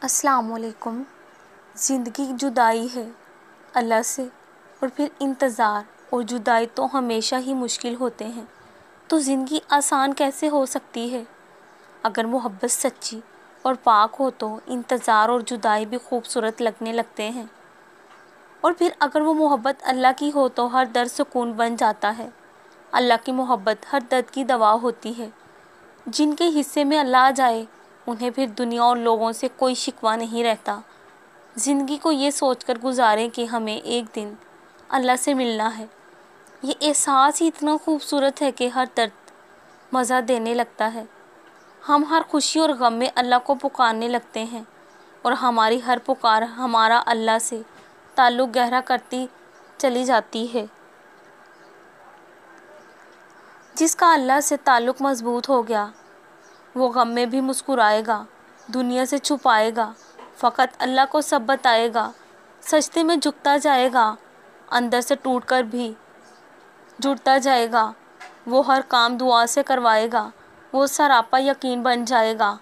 السلام علیکم۔ زندگی جدائی ہے اللہ سے، اور پھر انتظار اور جدائی تو ہمیشہ ہی مشکل ہوتے ہیں، تو زندگی آسان کیسے ہو سکتی ہے؟ اگر محبت سچی اور پاک ہو تو انتظار اور جدائی بھی خوبصورت لگنے لگتے ہیں، اور پھر اگر وہ محبت اللہ کی ہو تو ہر درد سکون بن جاتا ہے۔ اللہ کی محبت ہر درد کی دوا ہوتی ہے۔ جن کے حصے میں اللہ آ جائے انہیں پھر دنیا اور لوگوں سے کوئی شکوہ نہیں رہتا۔ زندگی کو یہ سوچ کر گزاریں کہ ہمیں ایک دن اللہ سے ملنا ہے۔ یہ احساس ہی اتنا خوبصورت ہے کہ ہر درد مزہ دینے لگتا ہے۔ ہم ہر خوشی اور غم میں اللہ کو پکارنے لگتے ہیں، اور ہماری ہر پکار ہمارا اللہ سے تعلق گہرا کرتی چلی جاتی ہے۔ جس کا اللہ سے تعلق مضبوط ہو گیا وہ غم میں بھی مسکرائے گا، دنیا سے چھپائے گا، فقط اللہ کو سب بتائے گا، سجدے میں جھکتا جائے گا، اندر سے ٹوٹ کر بھی جڑتا جائے گا۔ وہ ہر کام دعا سے کروائے گا، وہ سراپا یقین بن جائے گا۔